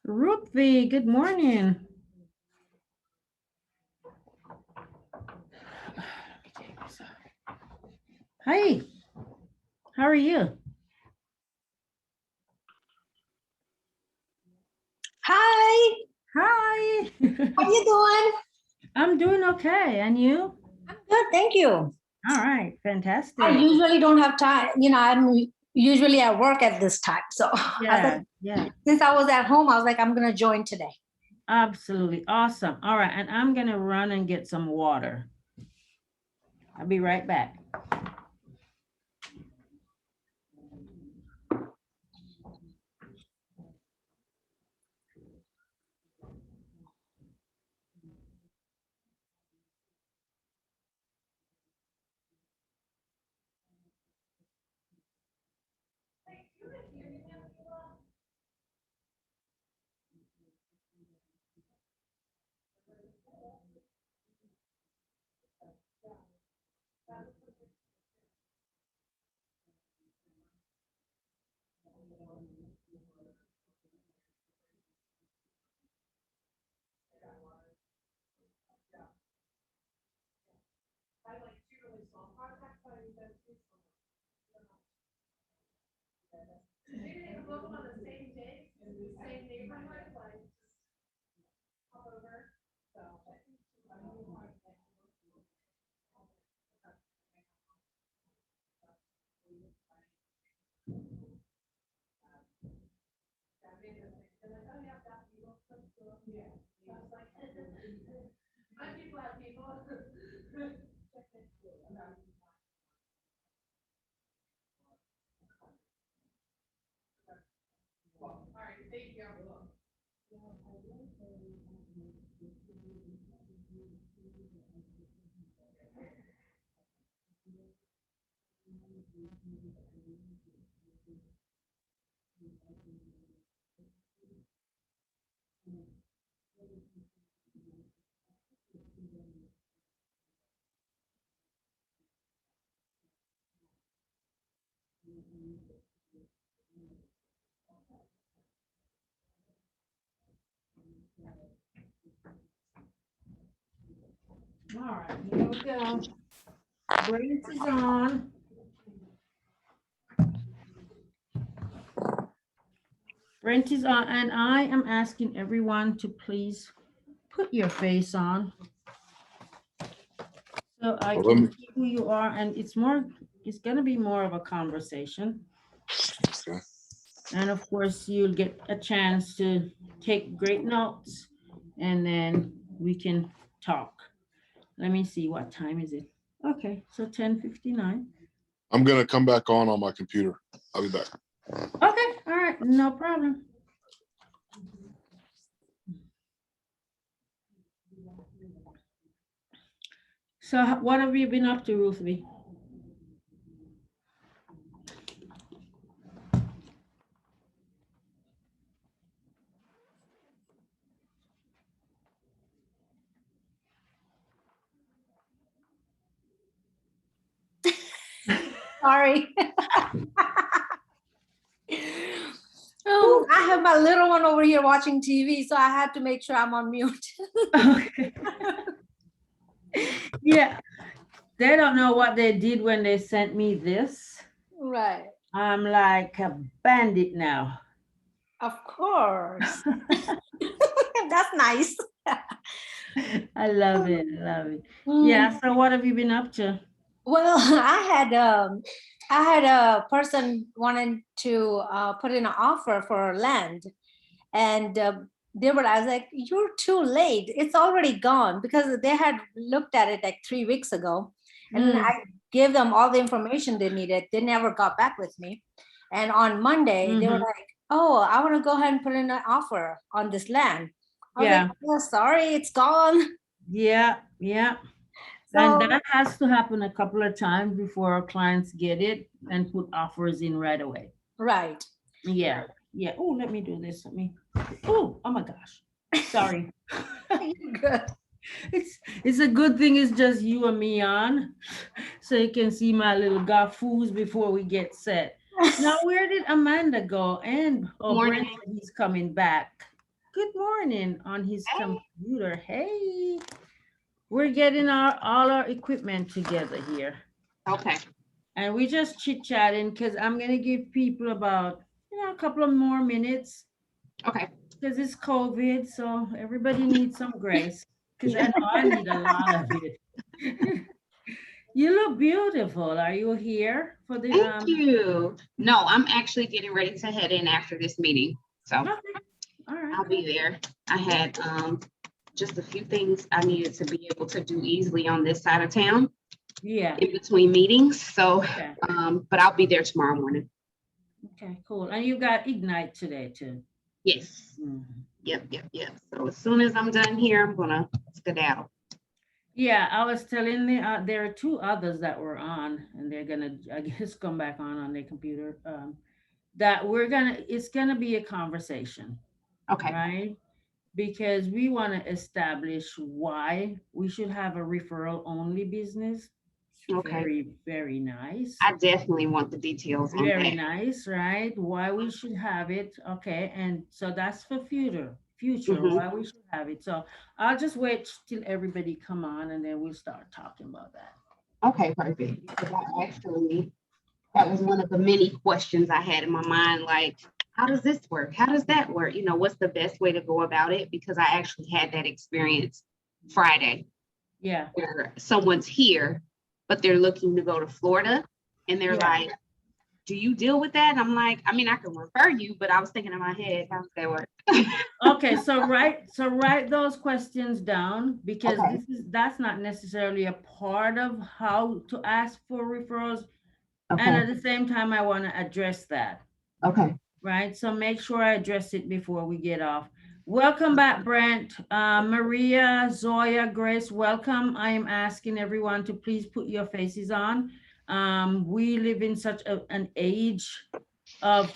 Ruthie, good morning. Hi, how are you? Hi, Hi. how you doing? I'm doing okay. And you? I'm good, thank you. All right, I fantastic. usually don't have time. I'm usually at work at this time. So I Yeah, said, yeah, since I was at home, I was like, I'm gonna join today. absolutely awesome. All right, and I'm going to run and get some water. I'll be right back. All right, here we go. Brent is on. Brent is on, and I am asking everyone to please put your face on so I Well, let can me, see who you are. And it's going to be more of a conversation. okay. And of course, you'll get a chance to take great notes and then we can talk. Let me see, what time is it? Okay, so 10:59. I'm gonna come back on my computer. I'll be back. Okay, all right, no problem. So what have you been up to, Ruthie? Sorry. I have my little one over here watching TV, so I had to make sure I'm on mute. Okay. Yeah, they don't know what they did when they sent me this. Right. I'm like a bandit now. Of course. That's nice. I love it. I love it. Mm. Yeah. So what have you been up to? Well, I had a person wanted to put in an offer for land, and I was like, "You're too late. It's already gone," because they had looked at it like 3 weeks ago, and Mm, I gave them all the information they needed. They never got back with me, and on Monday they were mm-hmm. like, "Oh, I want to go ahead and put in an offer on this land." I was like, Yeah. "Oh, sorry, it's gone." Yeah. Yeah. And So that has to happen a couple of times before our clients get it and put offers in right away. right. Yeah. Yeah. Oh, let me do this. Let me. Oh my gosh. Sorry. Good. It's a good thing it's just you and me on, so you can see my little gafoos before we get set. Now, where did Amanda go? And oh, Brent Morning. said he's coming back. good morning on his Hey. computer. Hey, we're getting our all our equipment together here. Okay. And we just chit chatting because I'm gonna give people about a couple of more minutes Okay. because it's COVID, so everybody needs some grace. Because I know I need a lot of it. You look beautiful. Are you here for the Thank you. No, I'm actually getting ready to head in after this meeting. So Okay. All right, I'll cool. be there. I had just a few things I needed to be able to do easily on this side of town Yeah. in between meetings. So Okay. but I'll be there tomorrow morning. Okay, cool. And you got Ignite today too. Yes. Mhm. Yep. So as soon as I'm done here, I'm gonna skedaddle. Yeah, I was telling there are two others that were on, and they're gonna, I guess, come back on their computer. That it's gonna be a conversation, Okay. right? Because we want to establish why we should have a referral only business. Okay. Very, very nice. I definitely want the details on Very that. nice, right? Why we should have it. Okay. And so that's for future, Hmm. why we should have it. So I'll just wait till everybody come on and then we'll start talking about that. Okay, perfect. Because I actually that was one of the many questions I had in my mind. Like, how does this work? How does that work? What's the best way to go about it? Because I actually had that experience Friday Yeah. where someone's here, but they're looking to go to Florida. And they're Yeah. like, do you deal with that? And I'm like, I mean, I can refer you, but I was thinking in my head, how does that work? Okay. So write those questions down because Okay. that's not necessarily a part of how to ask for referrals. And Okay. at the same time, I want to address that. Okay. Right? So make sure I address it before we get off. Welcome back, Brent. Maria, Zoya, Grace, welcome. I am asking everyone to please put your faces on. We live in such an age of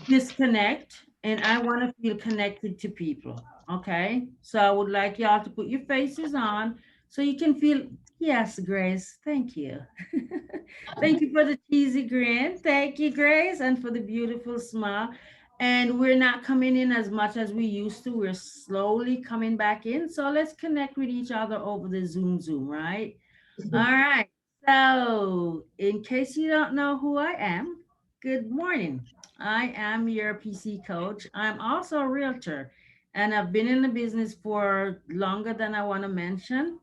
disconnect, and I want to feel connected to people. Okay. So I would like y'all to put your faces on so you can feel, yes, Grace, thank you. Thank you for the cheesy grin. Thank you, Grace, and for the beautiful smile. And we're not coming in as much as we used to. We're slowly coming back in. So let's connect with each other over the Zoom, right? All right. So, in case you don't know who I am, good morning. I am your PC coach. I'm also a realtor, and I've been in the business for longer than I want to mention,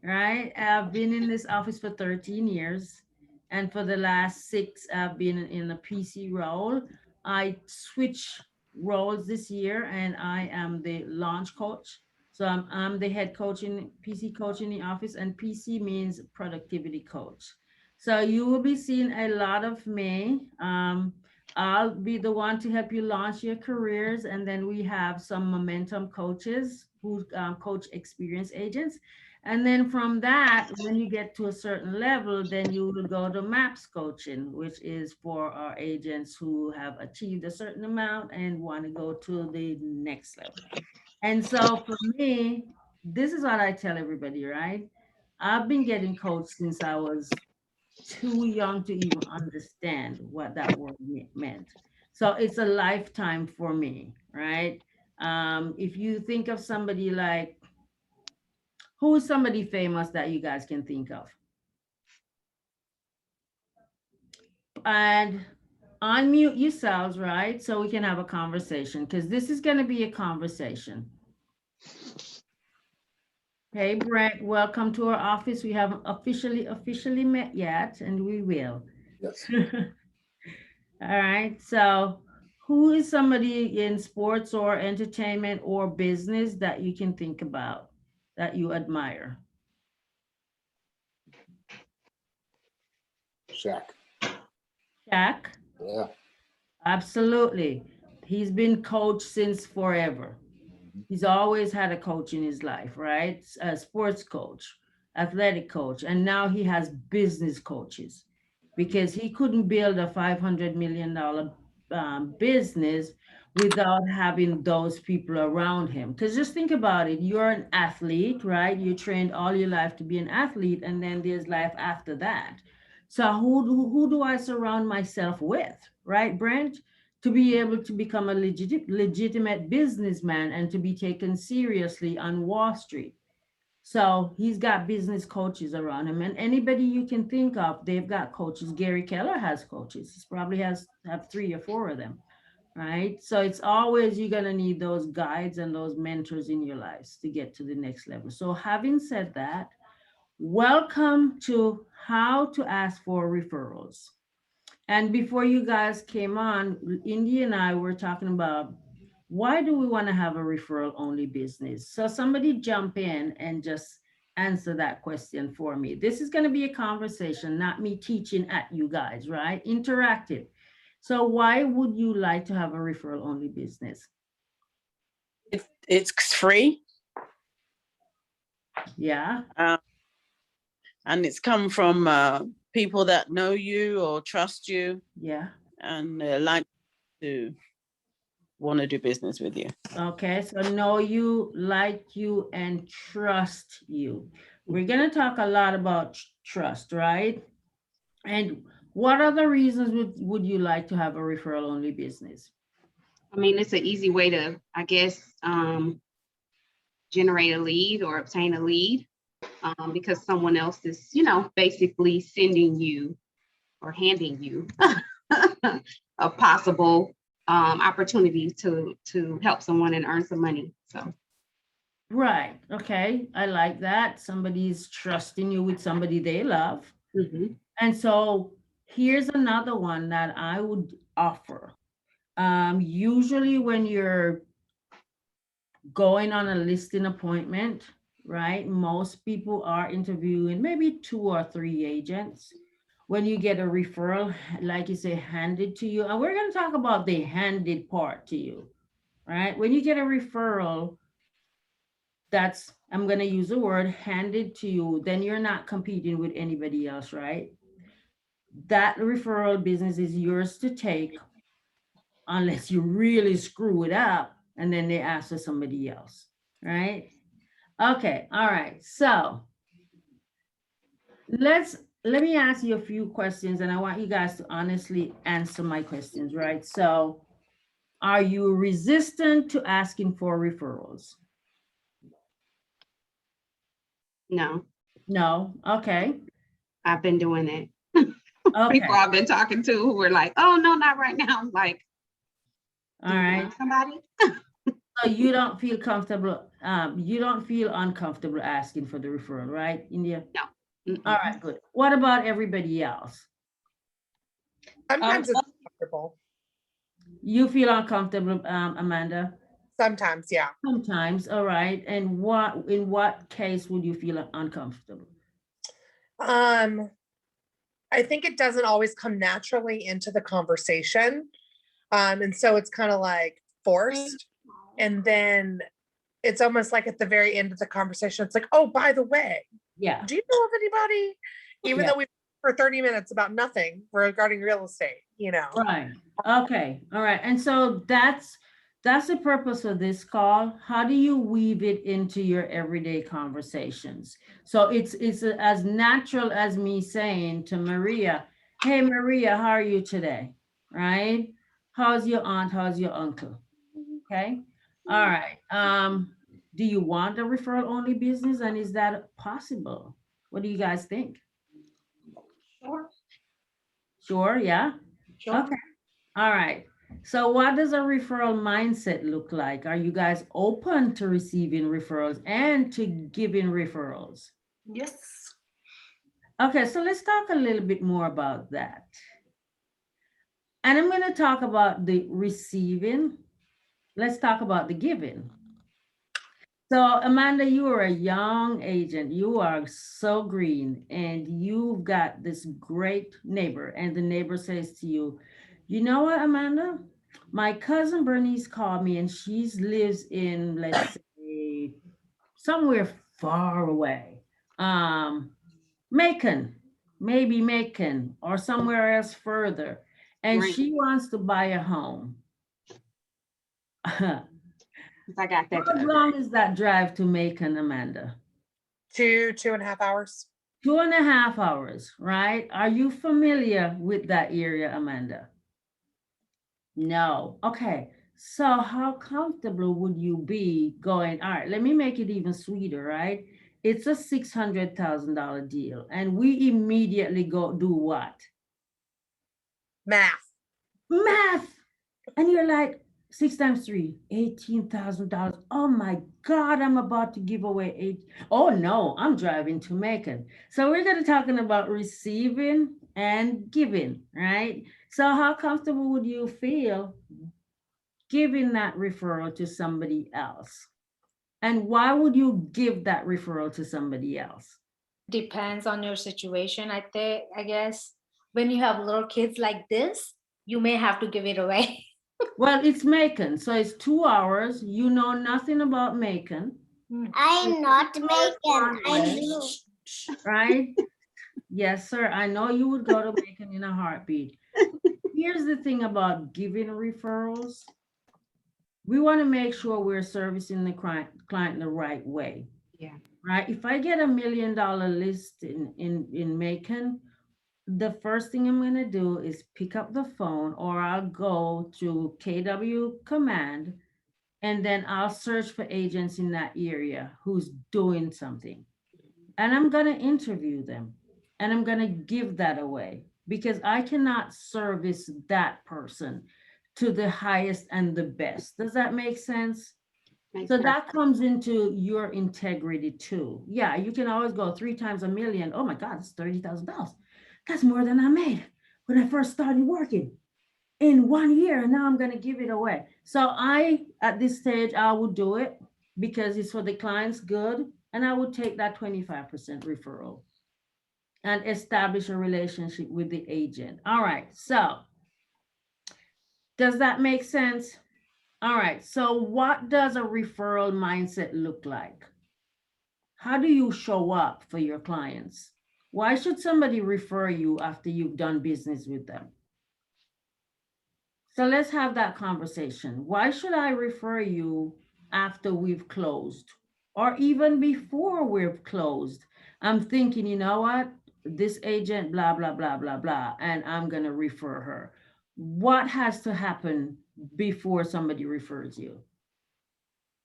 right? I've been in this office for 13 years, and for the last six, I've been in a PC role. I switched roles this year, and I am the launch coach. So I'm the head coach in PC coach in the office, and PC means productivity coach. So you will be seeing a lot of me. I'll be the one to help you launch your careers, and then we have some momentum coaches who coach experienced agents, and then from that, when you get to a certain level, then you will go to MAPS coaching, which is for our agents who have achieved a certain amount and want to go to the next level. And so for me, this is what I tell everybody, right? I've been getting coached since I was too young to even understand what that word meant. So it's a lifetime for me, right? If you think of somebody like, who is somebody famous that you guys can think of? And unmute yourselves, right? So we can have a conversation because this is going to be a conversation. Hey, Brent, welcome to our office. We haven't officially met yet, and we will. Yes. All right. So, who is somebody in sports or entertainment or business that you can think about that you admire? Shaq. Shaq? Yeah. Absolutely. He's been coached since forever. He's always had a coach in his life, right? A sports coach, athletic coach, and now he has business coaches because he couldn't build a $500 million business without having those people around him. Because just think about it, you're an athlete, right? You trained all your life to be an athlete, and then there's life after that. So who do I surround myself with, right, Brent? to be able to become a legitimate businessman and to be taken seriously on Wall Street. So he's got business coaches around him, and anybody you can think of, they've got coaches. Gary Keller has coaches. He probably have 3 or 4 of them, right? So it's always you're gonna need those guides and those mentors in your lives to get to the next level. So having said that, welcome to how to ask for referrals. And before you guys came on, Indy and I were talking about why do we want to have a referral only business? So somebody jump in and just answer that question for me. This is going to be a conversation, not me teaching at you guys, right? Interactive. So why would you like to have a referral only business? It's free. Yeah. And it's come from people that know you or trust you Yeah. and like to want to do business with you. Okay, so know you, like you, and trust you. We're going to talk a lot about trust, right? And what other reasons would you like to have a referral only business? I mean, it's an easy way to, I guess, generate a lead or obtain a lead, because someone else is, basically sending you or handing you a possible opportunity to help someone and earn some money. So Right. Okay. I like that. Somebody's trusting you with somebody they love. mhm. And so here's another one that I would offer. Usually when you're going on a listing appointment, right? Most people are interviewing maybe 2 or 3 agents. When you get a referral, like you say, handed to you, and we're going to talk about the handed part to you, right? When you get a referral, that's, I'm going to use the word handed to you, then you're not competing with anybody else, right? That referral business is yours to take unless you really screw it up and then they ask for somebody else, right? Okay, all right. So let me ask you a few questions and I want you guys to honestly answer my questions, right? So are you resistant to asking for referrals? No, No. Okay. I've been doing that. Okay. People I've been talking to who were like, "Oh no, not right now." I'm like, All "Do you right. want somebody?" So you don't feel comfortable, you don't feel uncomfortable asking for the referral, right, India? No. Mm-mm. All right, good. What about everybody else? Sometimes it's comfortable. You feel uncomfortable, Amanda? Sometimes, yeah. Sometimes, all right. And in what case would you feel uncomfortable? I think it doesn't always come naturally into the conversation. And so it's kind of like forced. And then it's almost like at the very end of the conversation, it's like, oh, by the way, Yeah. do you know of anybody? Even Yeah. though we for 30 minutes about nothing regarding real estate, Right. Okay. All right. And so that's the purpose of this call. How do you weave it into your everyday conversations? So it's as natural as me saying to Maria, "Hey Maria, how are you today?" Right? How's your aunt? How's your uncle? Okay. All right. Do you want a referral only business and is that possible? What do you guys think? Sure. Sure, yeah. Sure. Okay. All right. So what does a referral mindset look like? Are you guys open to receiving referrals and to giving referrals? Yes. Okay, so let's talk a little bit more about that. And I'm going to talk about the receiving. Let's talk about the giving. So Amanda, you are a young agent. You are so green and you've got this great neighbor. And the neighbor says to you, you know what, Amanda? My cousin Bernice called me and she lives in, let's say, somewhere far away. Macon, maybe Macon or somewhere else further. And Right. she wants to buy a home. How 'Cause I got that. long is that drive to Macon, Amanda? 2.5 hours. 2.5 hours, right? Are you familiar with that area, Amanda? No. Okay. So how comfortable would you be going, all right, let me make it even sweeter, right? It's a $600,000 deal. And we immediately go do what? Math. Math. And you're like, 6 times 3, $18,000. Oh my God, I'm about to give away eight. Oh no, I'm driving to Macon. So we're gonna talking about receiving and giving, right? So how comfortable would you feel giving that referral to somebody else? And why would you give that referral to somebody else? Depends on your situation. I think, I guess, when you have little kids like this, you may have to give it away. Well, it's Macon, so it's 2 hours. You know nothing about Macon, I'm not Megan. I'm Right. Blue. right? Yes, sir. I know you would go to Macon in a heartbeat. Here's the thing about giving referrals. We want to make sure we're servicing the client the right way, Yeah. right? If I get $1 million list in Macon, the first thing I'm going to do is pick up the phone, or I'll go to KW Command, and then I'll search for agents in that area who's doing something. And I'm going to interview them, and I'm going to give that away because I cannot service that person to the highest and the best. Does that make sense? Makes So sense. that comes into your integrity too. Yeah, you can always go 3 times $1 million. Oh my God, it's $30,000. That's more than I made when I first started working in 1 year, and now I'm going to give it away. So at this stage, I would do it because it's for the client's good, and I would take that 25% referral and establish a relationship with the agent. All right. So does that make sense? All right. So what does a referral mindset look like? How do you show up for your clients? Why should somebody refer you after you've done business with them? So let's have that conversation. Why should I refer you after we've closed or even before we've closed? I'm thinking, you know what? This agent, blah, blah, blah, blah, blah, and I'm going to refer her. What has to happen before somebody refers you?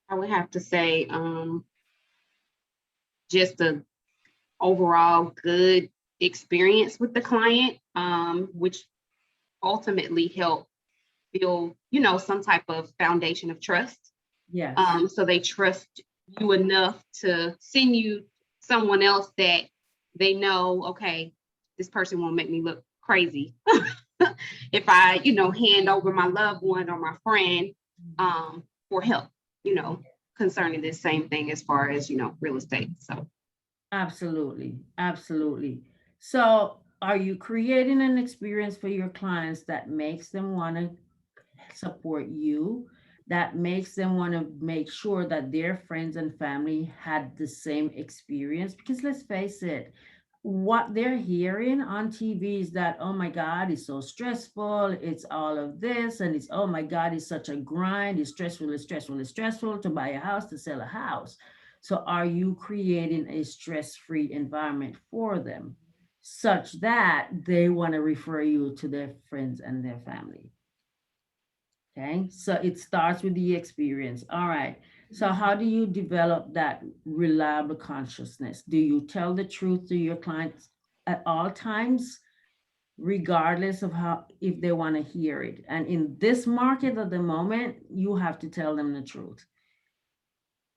I would have to say, just a overall good experience with the client, which ultimately help build, some type of foundation of trust. Yes. So they trust you enough to send you someone else that they know, okay, this person won't make me look crazy if I, hand over my loved one or my friend for help, concerning this same thing as far as, real estate. So Absolutely. Absolutely. So are you creating an experience for your clients that makes them want to support you, that makes them want to make sure that their friends and family had the same experience? Because let's face it, what they're hearing on TV is that, oh my God, it's so stressful. It's all of this. And it's, oh my God, it's such a grind. It's stressful, it's stressful, it's stressful to buy a house, to sell a house. So are you creating a stress-free environment for them such that they want to refer you to their friends and their family? Okay, so it starts with the experience. All right. So how do you develop that reliable consciousness? Do you tell the truth to your clients at all times, regardless of how, if they want to hear it? And in this market at the moment, you have to tell them the truth.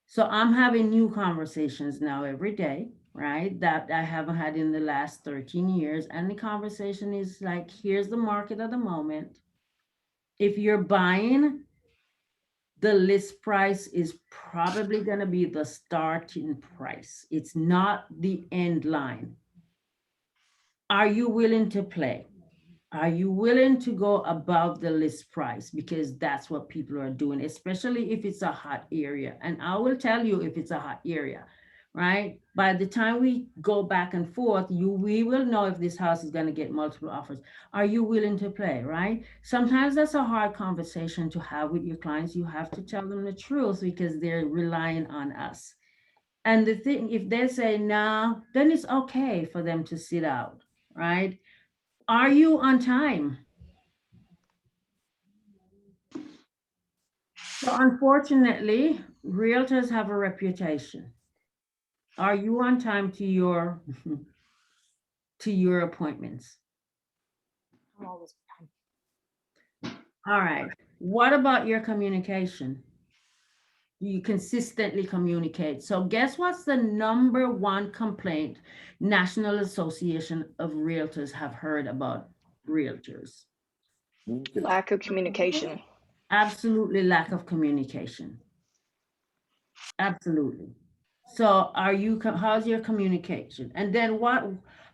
So I'm having new conversations now every day, right? That I haven't had in the last 13 years. And the conversation is like, here's the market at the moment. If you're buying, the list price is probably going to be the starting price. It's not the end line. Are you willing to play? Are you willing to go above the list price? Because that's what people are doing, especially if it's a hot area. And I will tell you if it's a hot area, right? By the time we go back and forth, we will know if this house is going to get multiple offers. Are you willing to play, right? Sometimes that's a hard conversation to have with your clients. You have to tell them the truth because they're relying on us. And the thing, if they say no, then it's okay for them to sit out, right? Are you on time? So unfortunately, realtors have a reputation. Are you on time to your to your appointments? I'm always on time. All right. What about your communication? You consistently communicate. So guess what's the number one complaint National Association of Realtors have heard about realtors? Okay. Lack of communication. Absolutely lack of communication. Absolutely. So how's your communication? And then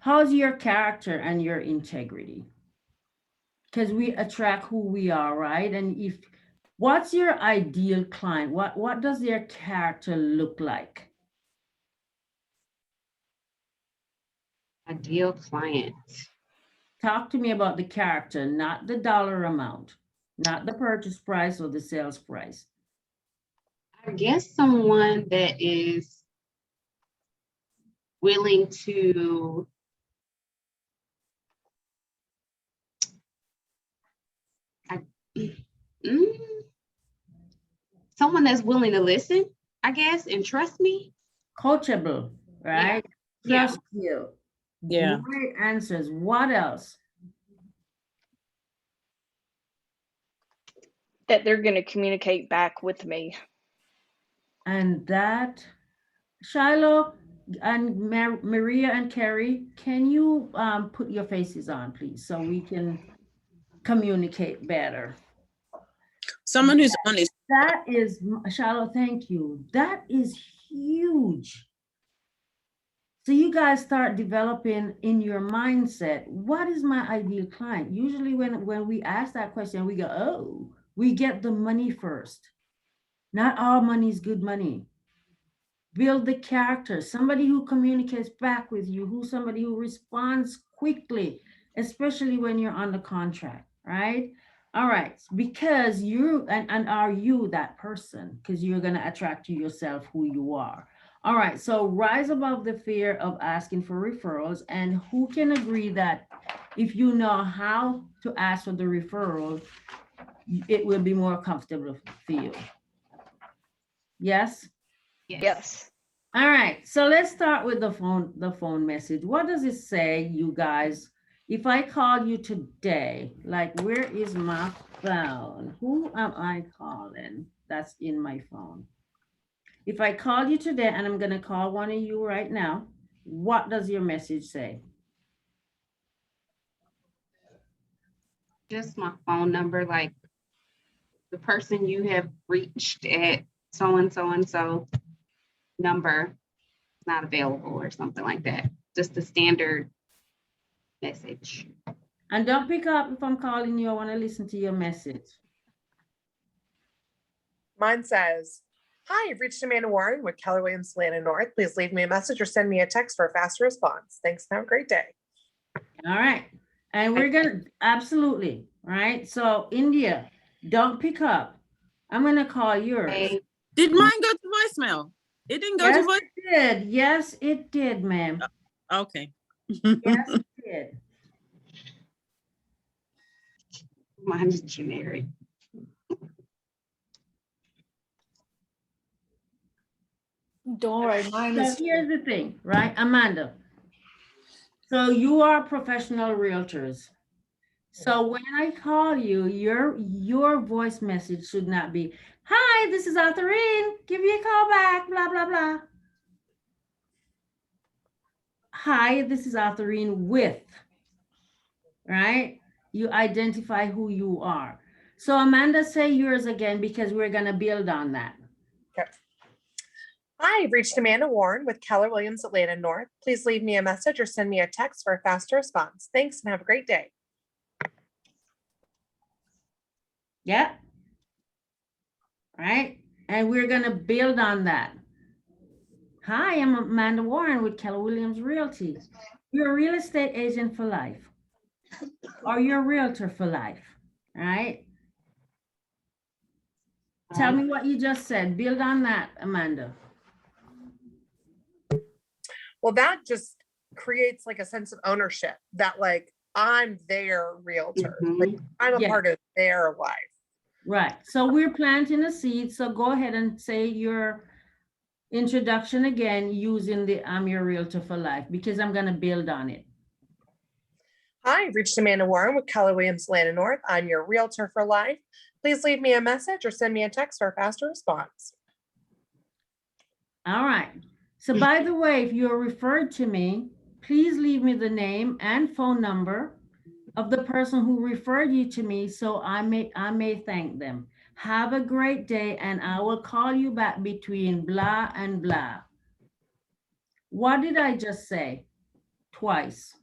how's your character and your integrity? Because we attract who we are, right? And what's your ideal client? What does their character look like? Ideal client. Talk to me about the character, not the dollar amount, not the purchase price or the sales price. I guess someone that is willing to mm, someone that's willing to listen, I guess, and trust me. Coachable, right? Yeah. Trust you. Yeah. Great answers. What else? That they're going to communicate back with me. And that, Shiloh and Maria and Carrie, can you put your faces on, please, so we can communicate better? Someone who's honest. That is, Shiloh, thank you. That is huge. So you guys start developing in your mindset, what is my ideal client? Usually when we ask that question, we go, oh, we get the money first. Not all money is good money. Build the character, somebody who communicates back with you, somebody who responds quickly, especially when you're on the contract, right? All right, because and are you that person? Because you're going to attract to yourself who you are. All right, so rise above the fear of asking for referrals. And who can agree that if you know how to ask for the referral, it will be more comfortable for you? Yes? Yes. All right, so let's start with the phone message. What does it say, you guys? If I call you today, like, where is my phone? Who am I calling? That's in my phone. If I call you today, and I'm gonna call one of you right now, what does your message say? Just my phone number, like the person you have reached at so and so and so number not available or something like that. Just the standard message. And don't pick up if I'm calling you. I want to listen to your message. Mine says, hi, you've reached Amanda Warren with Keller Williams Atlanta North. Please leave me a message or send me a text for a faster response. Thanks and have a great day. All right. And we're gonna, absolutely, right? So India, don't pick up. I'm gonna call yours. Okay. Did mine go to voicemail? It didn't go Yes, to voice. it did. Yes, it did, ma'am. Okay. Yes, it did. Mine's generic. Don't worry, mine So is. here's the thing, right, Amanda? So you are professional realtors. So when I call you, your voice message should not be, hi, this is Authurine. Give you a call back, blah, blah, blah. Hi, this is Authurine with, right? You identify who you are. So Amanda, say yours again, because we're gonna build on that. Okay. Hi, you've reached Amanda Warren with Keller Williams Atlanta North. Please leave me a message or send me a text for a faster response. Thanks and have a great day. Yeah. Right? And we're gonna build on that. Hi, I'm Amanda Warren with Keller Williams Realty. You're a real estate agent for life, or you're a realtor for life, right? Tell me what you just said. Build on that, Amanda. Well, that just creates like a sense of ownership that like I'm their realtor. Like I'm a Yeah. part of their life. Right. So we're planting a seed. So go ahead and say your introduction again using the I'm your realtor for life, because I'm going to build on it. Hi, you've reached Amanda Warren with Keller Williams Land and North. I'm your realtor for life. Please leave me a message or send me a text for a faster response. All right. So by the way, if you're referred to me, please leave me the name and phone number of the person who referred you to me, so I may thank them. Have a great day, and I will call you back between blah and blah. What did I just say? Twice.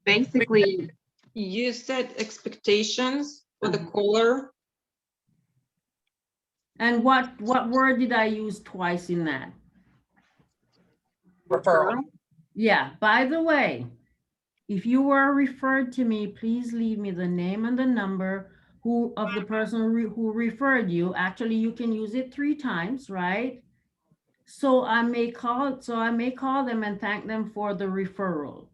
Basically, You set expectations for the caller. And what word did I use twice in that? Referral. Yeah, by the way, if you were referred to me, please leave me the name and the number of the person who referred you. Actually, you can use it 3 times, right? So I may call them and thank them for the referral.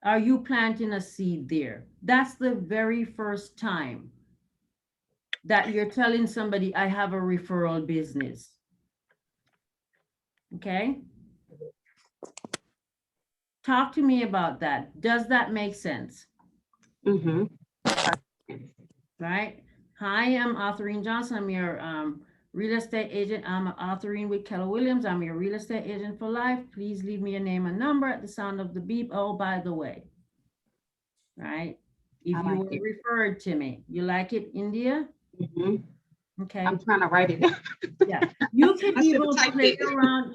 Are you planting a seed there? That's the very first time that you're telling somebody I have a referral business. Okay? Talk to me about that. Does that make sense? mm-hmm. Right? Hi, I'm Authurine Johnson. I'm your real estate agent. I'm Authurine with Keller Williams. I'm your real estate agent for life. Please leave me a name and number at the sound of the beep. Oh, by the way, right? If I you like were it. referred to me, you like it, India? Mm-hmm. Okay. I'm trying to write it down. Yeah, you can I should've even typed play it. around.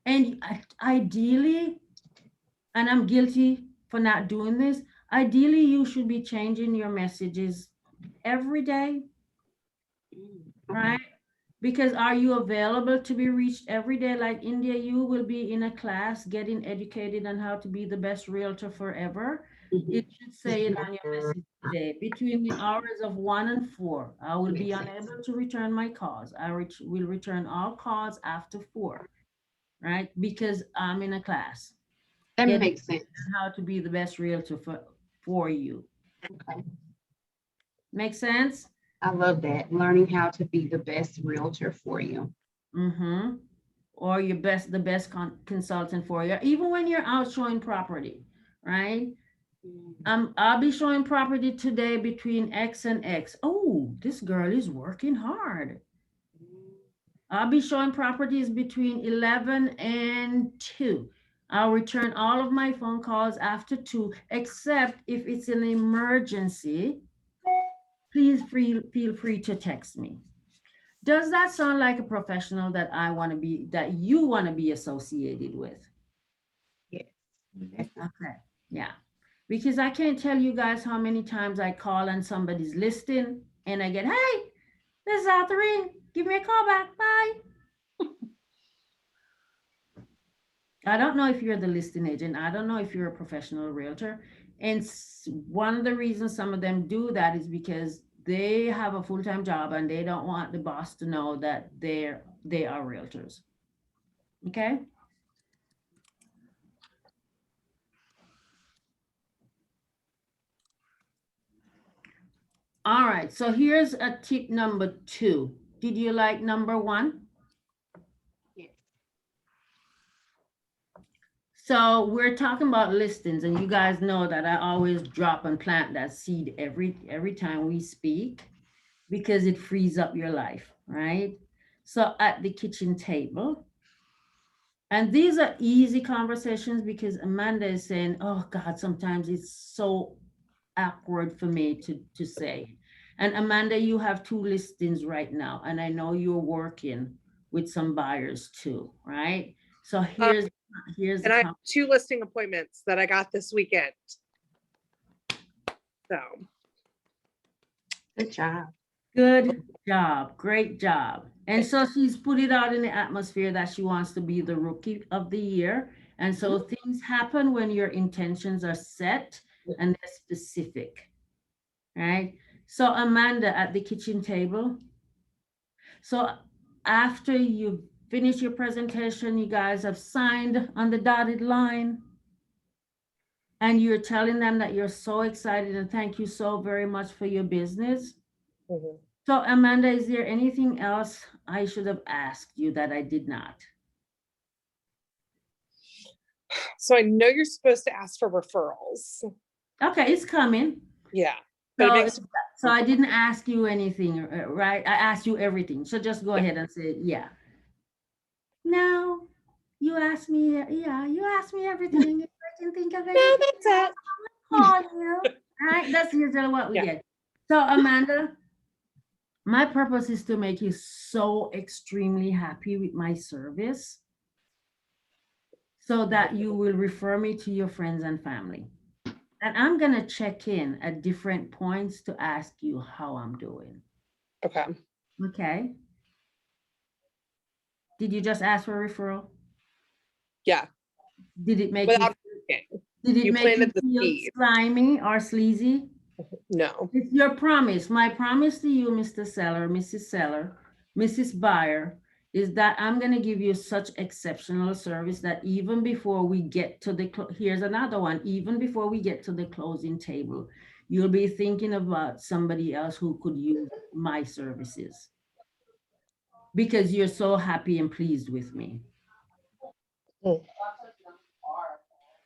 And ideally, and I'm guilty for not doing this, ideally you should be changing your messages every day, right? Because are you available to be reached every day? Like India, you will be in a class getting educated on how to be the best realtor forever. Mhm. It should say it on your message today. Between the hours of 1 and 4, I will be Makes sense. unable to return my calls. I will return all calls after 4, right? Because I'm in a class That getting makes sense. how to be the best realtor for you. Okay. Make sense? I love that. Learning how to be the best realtor for you. Mm-hmm. Or the best consultant for you, even when you're out showing property, right? I'll be showing property today between X and X. Oh, this girl is working hard. I'll be showing properties between 11 and 2. I'll return all of my phone calls after 2, except if it's an emergency. Please feel free to text me. Does that sound like a professional that you want to be associated with? Yes. Okay, yeah. Because I can't tell you guys how many times I call on somebody's listing and I get, hey, this is Authurine. Give me a call back. Bye. I don't know if you're the listing agent. I don't know if you're a professional realtor. And one of the reasons some of them do that is because they have a full-time job and they don't want the boss to know that they are realtors. Okay. All right. So here's a tip number 2. Did you like number 1? Yes. So we're talking about listings, and you guys know that I always drop and plant that seed every time we speak, because it frees up your life, right? So at the kitchen table, and these are easy conversations because Amanda is saying, oh God, sometimes it's so awkward for me to say. And Amanda, you have 2 listings right now, and I know you're working with some buyers too, right? So here's And I have 2 listing appointments that I got this weekend. So. Good job. Good job. Great job. And so she's put it out in the atmosphere that she wants to be the rookie of the year. And so things happen when your intentions are set and they're specific, right? So Amanda at the kitchen table. So after you finish your presentation, you guys have signed on the dotted line. and you're telling them that you're so excited and thank you so very much for your business. Mhm. So Amanda, is there anything else I should have asked you that I did not? So I know you're supposed to ask for referrals. Okay, it's coming. Yeah. But it So, makes so I didn't ask you anything, right? I asked you everything. So just go ahead and say, yeah. No, you asked me, yeah, you asked me everything. If I can think of no, anything, that's it. I'll call you. All right, that's usually what we Yeah. get. So Amanda, my purpose is to make you so extremely happy with my service so that you will refer me to your friends and family. And I'm going to check in at different points to ask you how I'm doing. Okay. Okay. Did you just ask for a referral? Yeah. Did it make Without you, did it you make you planted the feel seed. slimy or sleazy? No. It's your promise. My promise to you, Mr. Seller, Mrs. Buyer, is that I'm going to give you such exceptional service that even before we get to the, here's another one, even before we get to the closing table, you'll be thinking about somebody else who could use my services because you're so happy and pleased with me. Mm.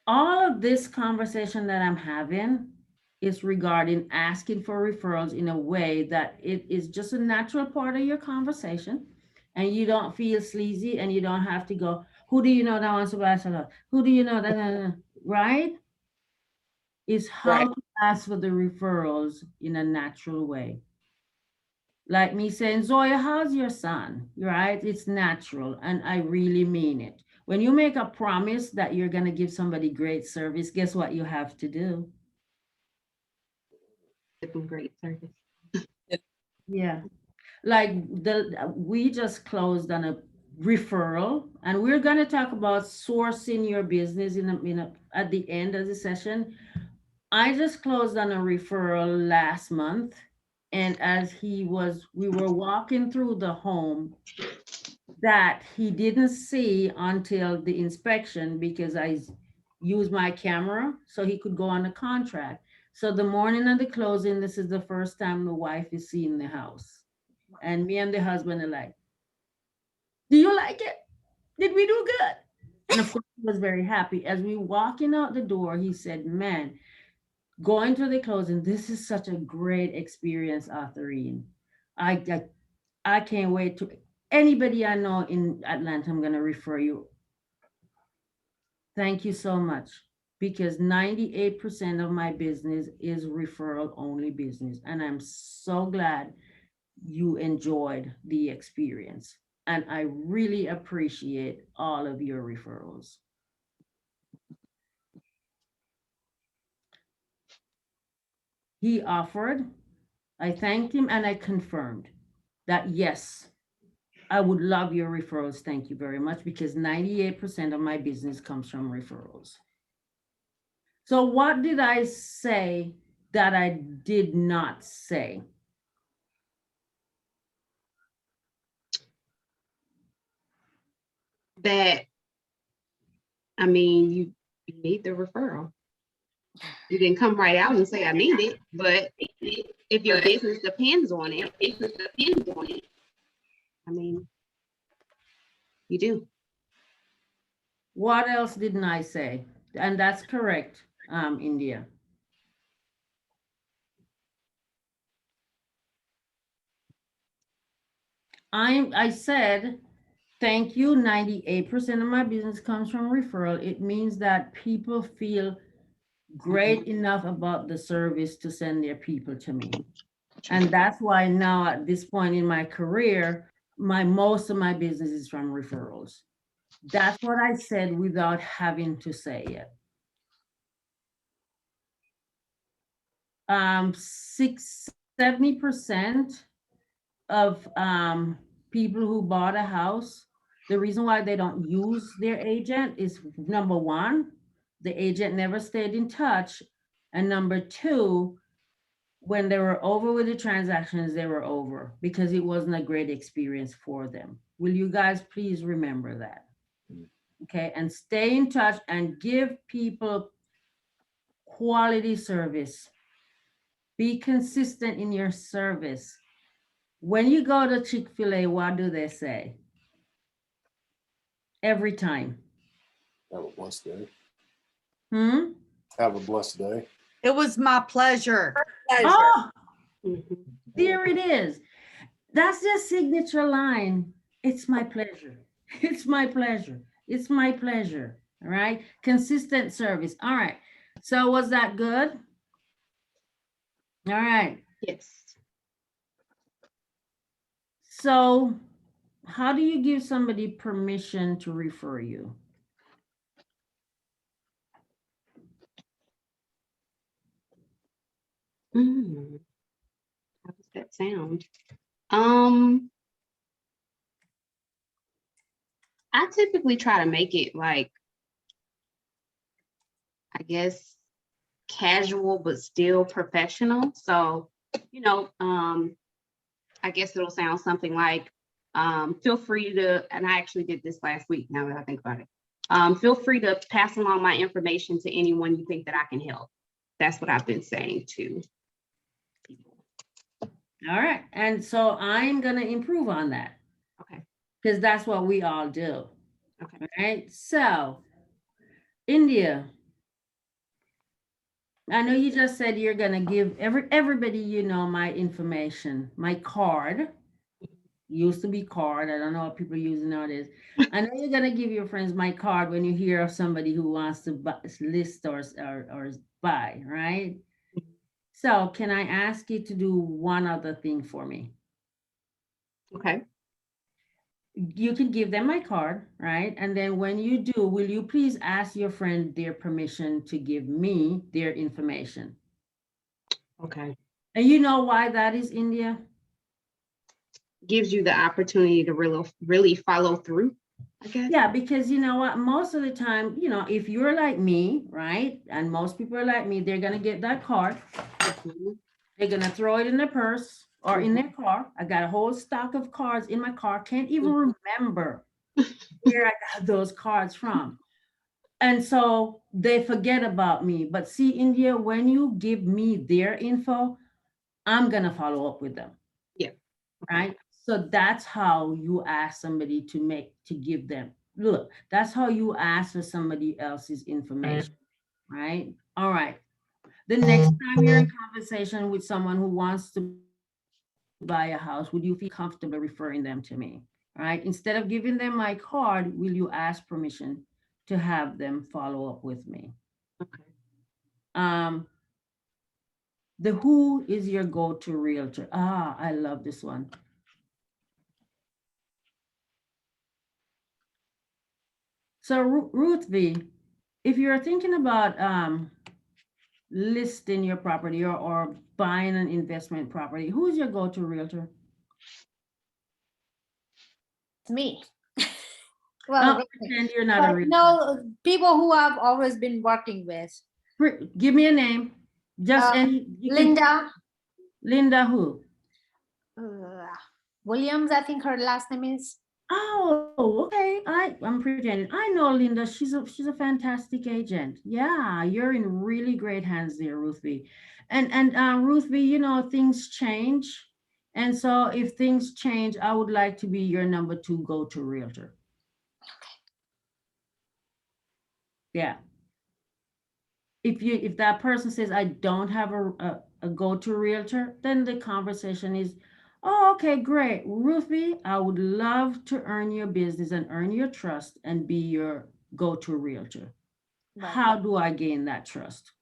All of this conversation that I'm having is regarding asking for referrals in a way that it is just a natural part of your conversation and you don't feel sleazy and you don't have to go, who do you know that wants to buy salad? Who do you know that, right? Is how Right. to ask for the referrals in a natural way. Like me saying, Zoya, how's your son? Right? It's natural and I really mean it. When you make a promise that you're going to give somebody great service, guess what you have to do? Give them great service. Yeah. Like we just closed on a referral and we're going to talk about sourcing your business at the end of the session. I just closed on a referral last month. And as we were walking through the home that he didn't see until the inspection because I used my camera so he could go on the contract. So the morning of the closing, this is the first time the wife is seeing the house. And me and the husband are like, do you like it? Did we do good? And of course, he was very happy. As we walking out the door, he said, man, going to the closing, this is such a great experience, Authurine. I can't wait to, anybody I know in Atlanta, I'm going to refer you. Thank you so much. Because 98% of my business is referral only business. And I'm so glad you enjoyed the experience. And I really appreciate all of your referrals. He offered, I thanked him and I confirmed that yes, I would love your referrals. Thank you very much because 98% of my business comes from referrals. So what did I say that I did not say? That, I mean, you need the referral. You didn't come right out and say I need it, but if your business depends on it, I mean, you do. What else didn't I say? And that's correct, India. I said, thank you, 98% of my business comes from referral. It means that people feel great enough about the service to send their people to me. And that's why now at this point in my career, most of my business is from referrals. That's what I said without having to say it. 70% of people who bought a house, the reason why they don't use their agent is number one, the agent never stayed in touch. And number two, when they were over with the transactions, they were over because it wasn't a great experience for them. Will you guys please remember that? Okay, and stay in touch and give people quality service. Be consistent in your service. When you go to Chick-fil-A, what do they say? Every time. Have a blessed day. Hmm? Have a blessed day. It was my pleasure. Pleasure. Oh, Mhm. there it is. That's their signature line. It's my pleasure. It's my pleasure. It's my pleasure. All right. Consistent service. All right. So was that good? All right. Yes. So how do you give somebody permission to refer you? Mm. How does that sound? I typically try to make it like, I guess, casual, but still professional. So, I guess it'll sound something like, feel free to, and I actually did this last week now that I think about it. Feel free to pass along my information to anyone you think that I can help. That's what I've been saying to people. All right. And so I'm going to improve on that. Okay. Because that's what we all do. Okay. All right. So, India, I know you just said you're going to give everybody you know my information, my card. Used to be card. I don't know what people are using nowadays. I know you're going to give your friends my card when you hear of somebody who wants to list or buy, right? So, can I ask you to do one other thing for me? Okay. You can give them my card, right? And then when you do, will you please ask your friend their permission to give me their information? Okay. And you know why that is, India? Gives you the opportunity to really follow through, I guess. Yeah, because you know what? Most of the time, if you're like me, right? And most people are like me, they're going to get that card. Mhm. They're going to throw it in their purse or in their car. I got a whole stock of cards in my car. Can't even remember where I got those cards from. And so they forget about me. But see, India, when you give me their info, I'm going to follow up with them. Yeah. Right. So that's how you ask somebody to give them. Look, that's how you ask for somebody else's information. Right. All right. The next time you're in conversation with someone who wants to buy a house, would you feel comfortable referring them to me? All right. Instead of giving them my card, will you ask permission to have them follow up with me? Okay. The who is your go-to realtor? Ah, I love this one. So Ruth V, if you're thinking about listing your property or buying an investment property, who's your go-to realtor? It's me. Well, Pretend you're not a realtor. no, people who I've always been working with. Give me a name. Just any. Linda. Linda who? Williams, I think her last name is. Oh, okay. I'm pretending. I know Linda. She's a fantastic agent. Yeah, you're in really great hands there, Ruth V. And Ruth V, things change. And so if things change, I would like to be your number 2 go-to realtor. Yeah. If that person says I don't have a go-to realtor, then the conversation is, oh, okay, great. Ruthie, I would love to earn your business and earn your trust and be your go-to realtor. Right. How do I gain that trust?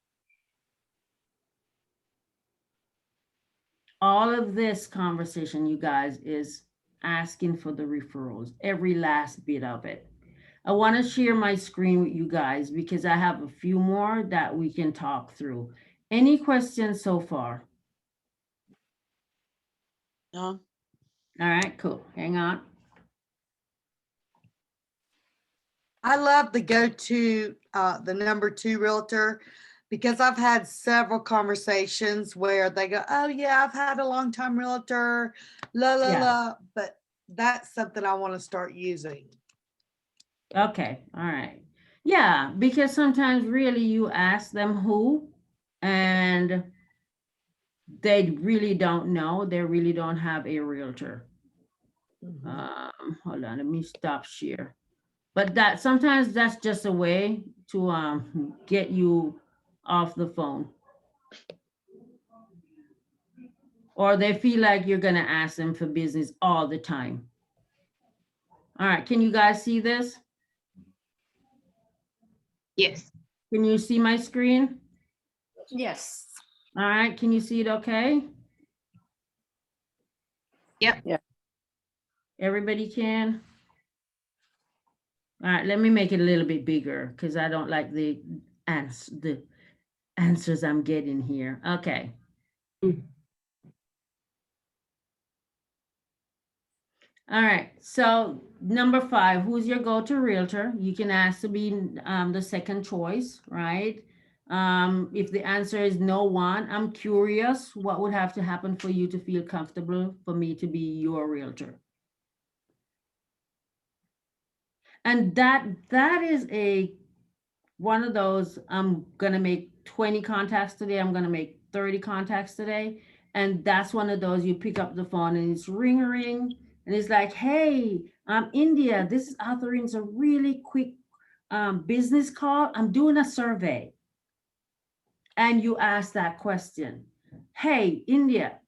All of this conversation, you guys, is asking for the referrals, every last bit of it. I want to share my screen with you guys because I have a few more that we can talk through. Any questions so far? No. All right, cool. Hang on. I love the go-to, the number 2 realtor, because I've had several conversations where they go, oh yeah, I've had a long time realtor, but that's something I want to start using. Okay, all right. Yeah, because sometimes really you ask them who, and they really don't know, they really don't have a realtor. Hold on, let me stop share. But that sometimes that's just a way to get you off the phone. Or they feel like you're gonna ask them for business all the time. All right, can you guys see this? Yes. Can you see my screen? Yes. All right, can you see it okay? Yep. Yeah. Everybody can? All right, let me make it a little bit bigger because I don't like the answers I'm getting here. Okay. All right, so number 5, who's your go-to realtor? You can ask to be the second choice, right? If the answer is no one, I'm curious, what would have to happen for you to feel comfortable for me to be your realtor? And that is one of those, I'm gonna make 20 contacts today, I'm gonna make 30 contacts today. And that's one of those, you pick up the phone and it's ring a ring. And it's like, hey, India, this is Authurine. It's a really quick business call. I'm doing a survey. And you ask that question. Hey, India,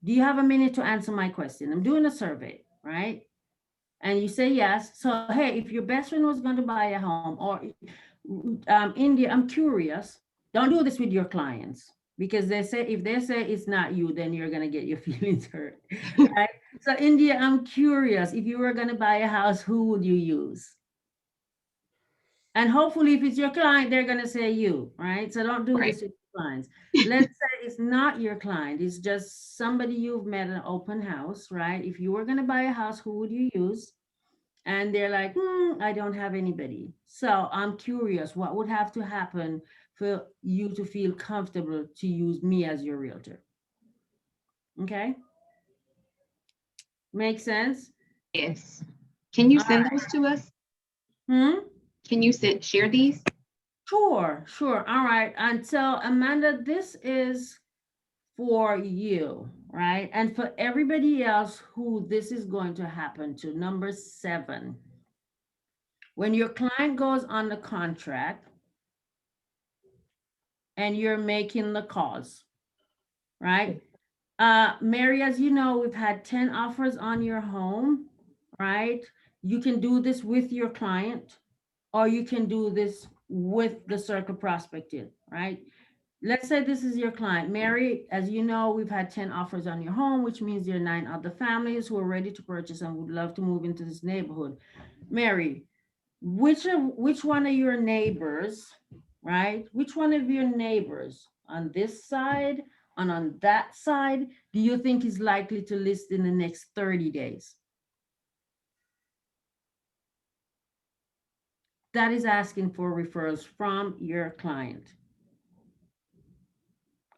do you have a minute to answer my question? I'm doing a survey, right? And you say yes. So, hey, if your best friend was going to buy a home, or India, I'm curious. Don't do this with your clients, because they say, if they say it's not you, then you're going to get your feelings hurt, right? So India, I'm curious, if you were going to buy a house, who would you use? And hopefully if it's your client, they're going to say you, right? So don't do this with clients. Let's say it's not your client, it's just somebody you've met at an open house, right? If you were going to buy a house, who would you use? And they're like, I don't have anybody. So I'm curious, what would have to happen for you to feel comfortable to use me as your realtor? Okay. Make sense? Yes. Can you All send right. those to us? Hmm? Can you share these? Sure, sure. All right. And so Amanda, this is for you, right? And for everybody else who this is going to happen to. Number 7, when your client goes on the contract and you're making the calls, right? Mary, as you know, we've had 10 offers on your home, right? You can do this with your client, or you can do this with the circle prospected, right? Let's say this is your client. Mary, as you know, we've had 10 offers on your home, which means there are 9 other families who are ready to purchase and would love to move into this neighborhood. Mary, which one of your neighbors, right? Which one of your neighbors on this side and on that side do you think is likely to list in the next 30 days? That is asking for referrals from your client.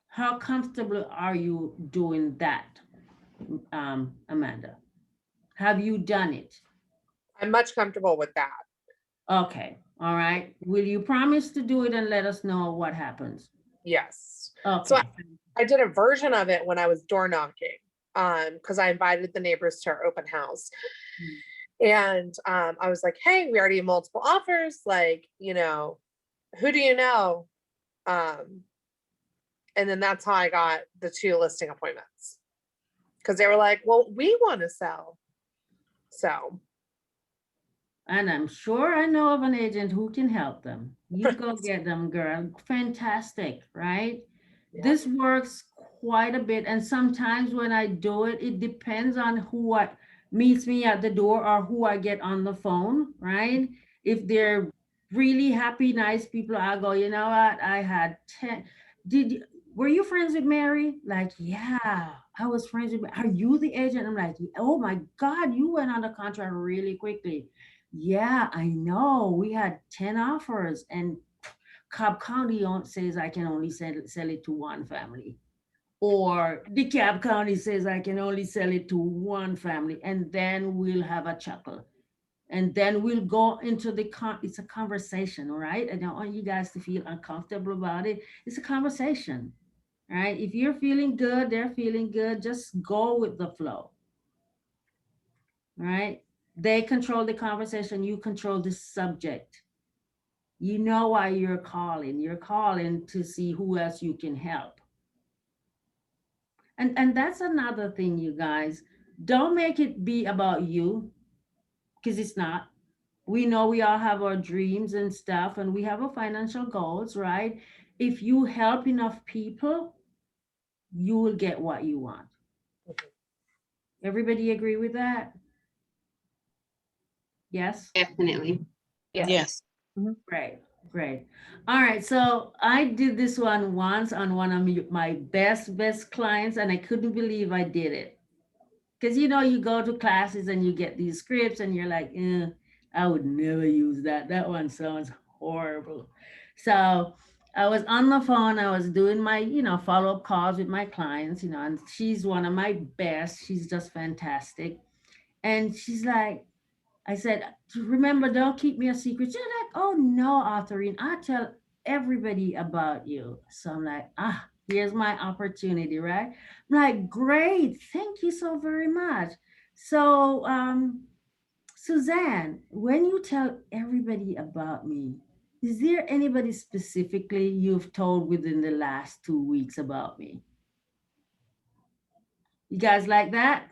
How comfortable are you doing that, Amanda? Have you done it? I'm much comfortable with that. Okay, all right. Will you promise to do it and let us know what happens? Yes. Okay. So I did a version of it when I was door knocking, because I invited the neighbors to our open house. And I was like, hey, we already have multiple offers. Like, who do you know? And then that's how I got the 2 listing appointments, because they were like, well, we want to sell. So. And I'm sure I know of an agent who can help them. You go get them, girl. Fantastic, right? Yeah. This works quite a bit. And sometimes when I do it, it depends on who meets me at the door or who I get on the phone, right? If they're really happy, nice people, I go, you know what? I had 10. Were you friends with Mary? Like, yeah, I was friends with. Are you the agent? I'm like, oh my God, you went on the contract really quickly. Yeah, I know. We had 10 offers, and Cobb County says I can only sell it to one family. Or DeKalb County says I can only sell it to one family, and then we'll have a chuckle. And then we'll go into it's a conversation, all right? I don't want you guys to feel uncomfortable about it. It's a conversation, all right? If you're feeling good, they're feeling good, just go with the flow, all right? They control the conversation, you control the subject. You know why you're calling. You're calling to see who else you can help. And that's another thing, you guys. Don't make it be about you, because it's not. We know we all have our dreams and stuff, and we have our financial goals, right? If you help enough people, you will get what you want. Everybody agree with that? Yes? Definitely. Yes. Great, great. All right, so I did this one once on one of my best clients, and I couldn't believe I did it. Because you go to classes and you get these scripts, and you're like, I would never use that. That one sounds horrible. So I was on the phone, I was doing my, follow-up calls with my clients, and she's one of my best. She's just fantastic. And she's like, I said, remember, don't keep me a secret. She's like, oh no, Authurine, I tell everybody about you. So I'm like, here's my opportunity, right? I'm like, great, thank you so very much. So, Suzanne, when you tell everybody about me, is there anybody specifically you've told within the last 2 weeks about me? You guys like that?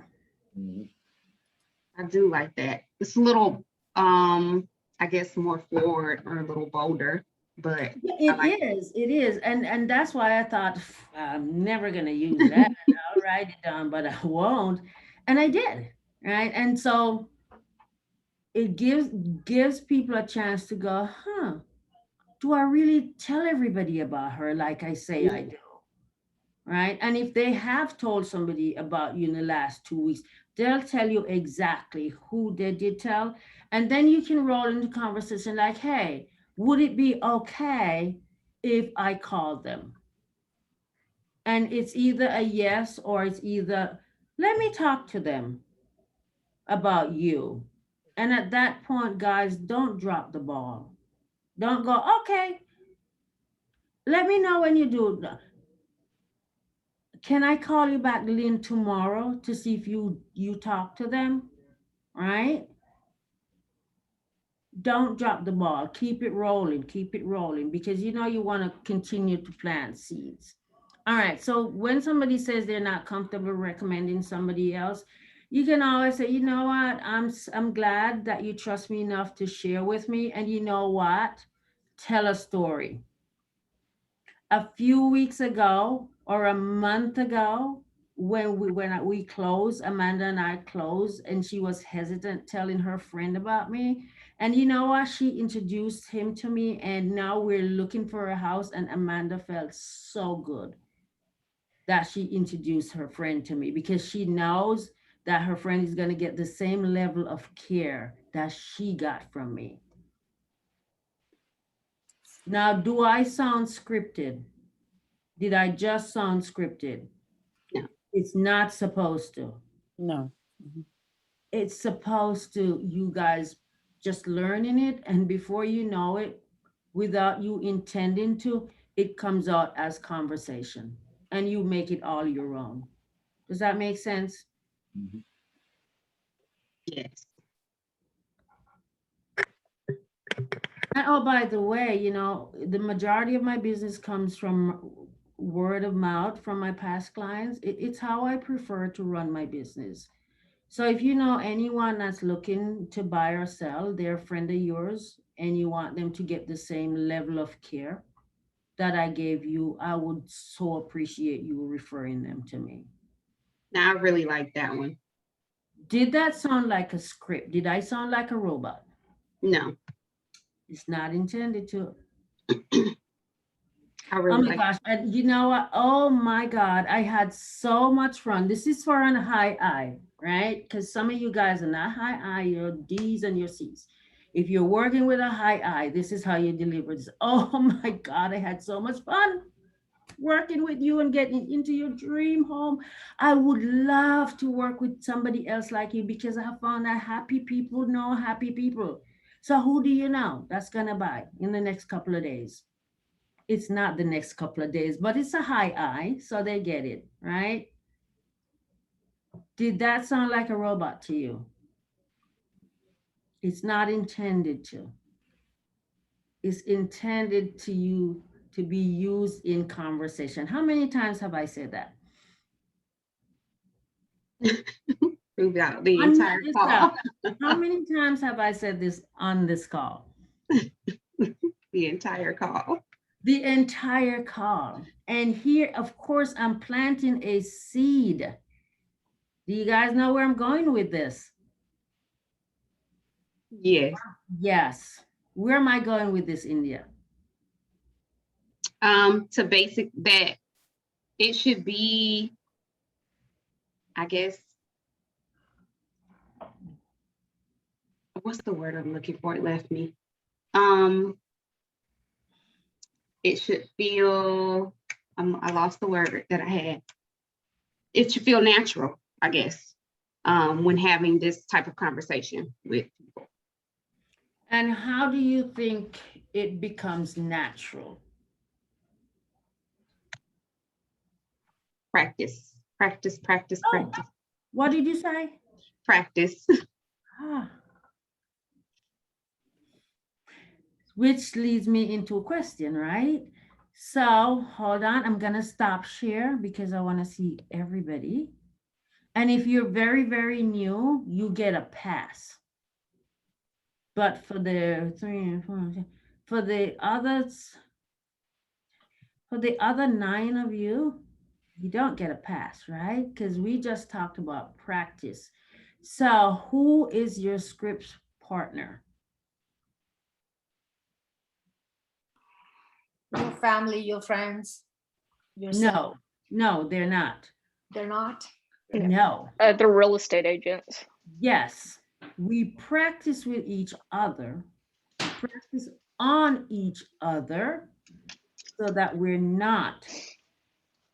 I do like that. It's a little, I guess more forward or a little bolder, but Yeah, I like it is, and that's why I thought I'm never gonna use that. I'll write it down, but I won't, and I did, right? And so it gives people a chance to go, do I really tell everybody about her like I say I do? Right? And if they have told somebody about you in the last 2 weeks, they'll tell you exactly who they did tell. And then you can roll into conversation like, hey, would it be okay if I called them? And it's either a yes, or it's either, let me talk to them about you. And at that point, guys, don't drop the ball. Don't go, okay, let me know when you do. Can I call you back, Lynn, tomorrow to see if you talk to them? Right? Don't drop the ball. Keep it rolling. Keep it rolling, because you want to continue to plant seeds. All right. So when somebody says they're not comfortable recommending somebody else, you can always say, you know what, I'm glad that you trust me enough to share with me. And you know what? Tell a story. A few weeks ago or a month ago, when we closed, Amanda and I closed, and she was hesitant telling her friend about me. And you know what? She introduced him to me, and now we're looking for a house. And Amanda felt so good that she introduced her friend to me, because she knows that her friend is going to get the same level of care that she got from me. Now, do I sound scripted? Did I just sound scripted? No. It's not supposed to. No. It's supposed to, you guys just learning it, and before you know it, without you intending to, it comes out as conversation, and you make it all your own. Does that make sense? yes. And oh, by the way, the majority of my business comes from word of mouth from my past clients. It's how I prefer to run my business. So if you know anyone that's looking to buy or sell, they're a friend of yours, and you want them to get the same level of care that I gave you, I would so appreciate you referring them to me. Now I really like that one. Did that sound like a script? Did I sound like a robot? No, It's not intended to. I Oh really my like. gosh. And you know what? Oh my God. I had so much fun. This is for a high I, right? Because some of you guys are not high I, you're D's and your C's. If you're working with a high I, this is how you deliver this. Oh my God. I had so much fun. working with you and getting into your dream home. I would love to work with somebody else like you because I have found that happy people know happy people. So who do you know that's gonna buy in the next couple of days? It's not the next couple of days, but it's a high I, so they get it, right? Did that sound like a robot to you? It's not intended to. It's intended to you to be used in conversation. How many times have I said that? Throughout the Unmute entire yourself. call. How many times have I said this on this call? The entire call. The entire call. And here, of course, I'm planting a seed. Do you guys know where I'm going with this? Yes. Yes. Where am I going with this, India? To basic that it should be, I guess, what's the word I'm looking for? It left me. It should feel, I lost the word that I had. It should feel natural, I guess, when having this type of conversation with people. And how do you think it becomes natural? Practice, practice, practice, Oh, practice, what did you say? practice. Ah. Which leads me into a question, right? So hold on, I'm gonna stop share because I wanna see everybody. And if you're very, very new, you get a pass. But for the for the others, for the other 9 of you, you don't get a pass, right? Because we just talked about practice. So who is your scripts partner? Your family, your friends, yourself. No, they're not. They're not. No. The real estate agents. Yes, we practice with each other, practice on each other so that we're not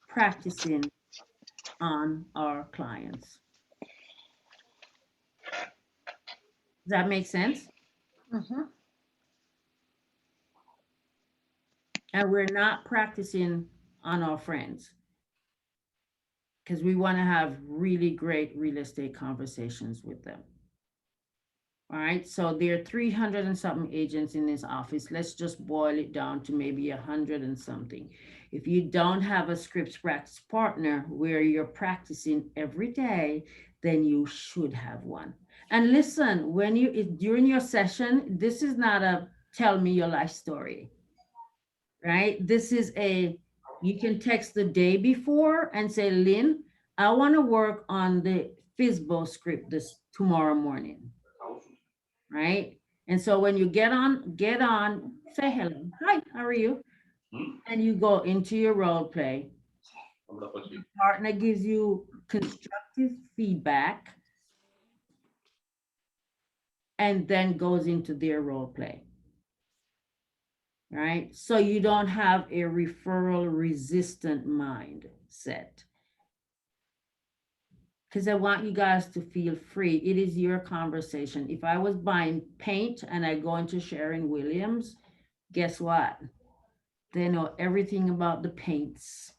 practicing on our clients. Does that make sense? Mhm. And we're not practicing on our friends because we want to have really great real estate conversations with them. All right, so there are 300 and something agents in this office. Let's just boil it down to maybe 100 and something. If you don't have a scripts practice partner where you're practicing every day, then you should have one. And listen, when during your session, this is not a tell me your life story, right? This is you can text the day before and say, Lynn, I want to work on the FISBO script this tomorrow morning. Right? And so when you get on, say hello. Hi, how are you? And you go into your role play. Your partner gives you constructive feedback and then goes into their role play. Right? So you don't have a referral resistant mindset. Because I want you guys to feel free. It is your conversation. If I was buying paint and I go into Sharon Williams, guess what? They know everything about the paints,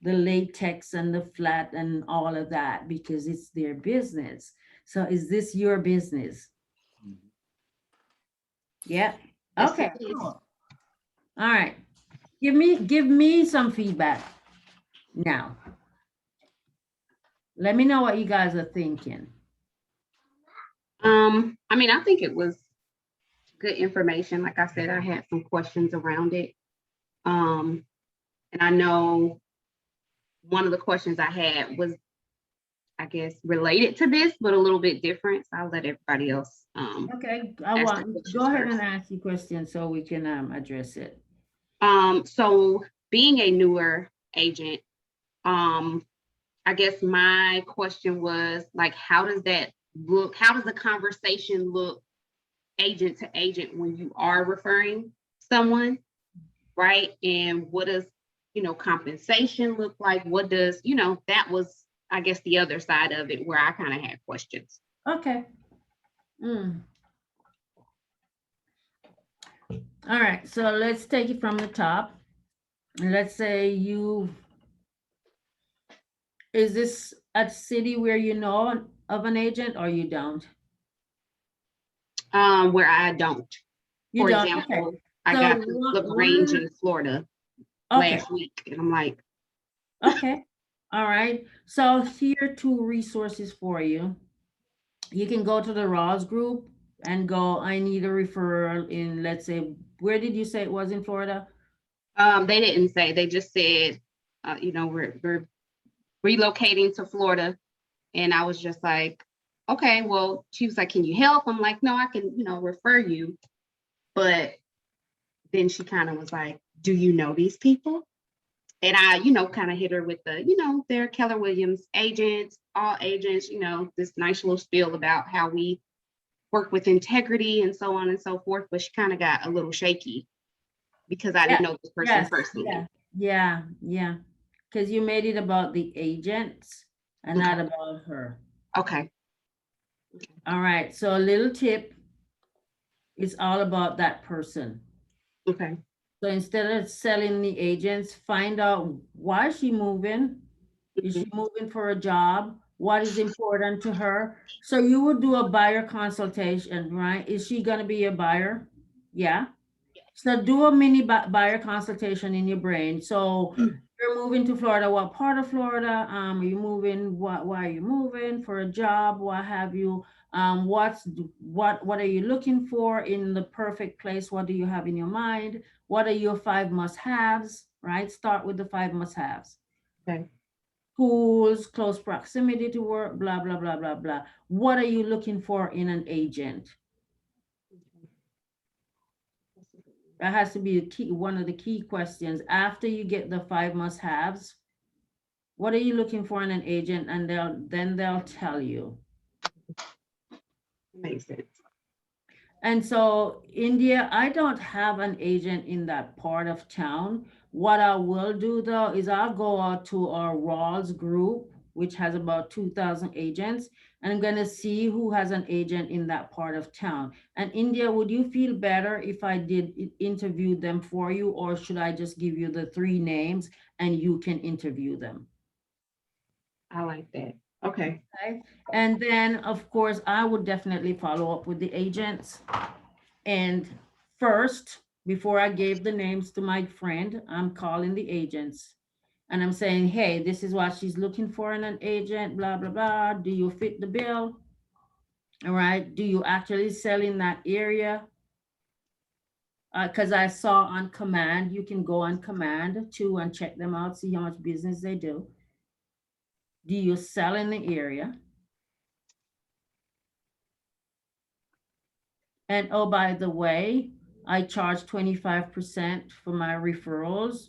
the latex and the flat and all of that because it's their business. So is this your business? Yeah. Yes, Okay. it is. Cool. All right. Give me some feedback now. Let me know what you guys are thinking. I mean, I think it was good information. Like I said, I had some questions around it. And I know one of the questions I had was, I guess, related to this, but a little bit different. So I'll let everybody else. Okay. Go ahead and ask your question so we can address it. So being a newer agent, I guess my question was like, how does that look? How does the conversation look agent to agent when you are referring someone, right? And what does compensation look like? What does, that was, I guess, the other side of it where I kind of had questions. Okay. All right, so let's take it from the top. Let's say is this a city where you know of an agent or you don't? Where I don't. You For don't? example, Okay. I So got to LaGrange in Florida okay. last week, and I'm like, Okay. All right. So here are two resources for you. You can go to the Ross group and go, I need a referral in, let's say, where did you say it was in Florida? they didn't say. They just said, we're relocating to Florida, and I was just like, okay. Well, she was like, can you help? I'm like, no, I can, refer you. But then she kind of was like, do you know these people? And I, kind of hit her with the, they're Keller Williams agents, all agents, this nice little spiel about how we work with integrity and so on and so forth. But she kind of got a little shaky because I didn't know this person personally. Yeah. Because you made it about the agents and not about her. Okay. All right. So a little tip. It's all about that person. Okay. So instead of selling the agents, find out why is she moving? Is she moving for a job? What is important to her? So you would do a buyer consultation, right? Is she going to be a buyer? Yeah. So do a mini buyer consultation in your brain. So you're moving to Florida. What part of Florida? Are you moving? Why are you moving? For a job? What have you? What are you looking for in the perfect place? What do you have in your mind? What are your 5 must-haves? Right? Start with the 5 must-haves. Okay. Schools, close proximity to work, blah, blah, blah, blah, blah. What are you looking for in an agent? That has to be a key, one of the key questions. After you get the 5 must-haves, what are you looking for in an agent? And they'll tell you. Makes sense. And so India, I don't have an agent in that part of town. What I will do though is I'll go out to our Rawls group, which has about 2,000 agents, and I'm gonna see who has an agent in that part of town. And India, would you feel better if I did interview them for you, or should I just give you the 3 names and you can interview them? I like that. Okay. Okay. And then, of course, I would definitely follow up with the agents. And first, before I gave the names to my friend, I'm calling the agents. And I'm saying, hey, this is what she's looking for in an agent, blah, blah, blah. Do you fit the bill? All right. Do you actually sell in that area? Because I saw on command, you can go on command too and check them out, see how much business they do. Do you sell in the area? And oh, by the way, I charge 25% for my referrals.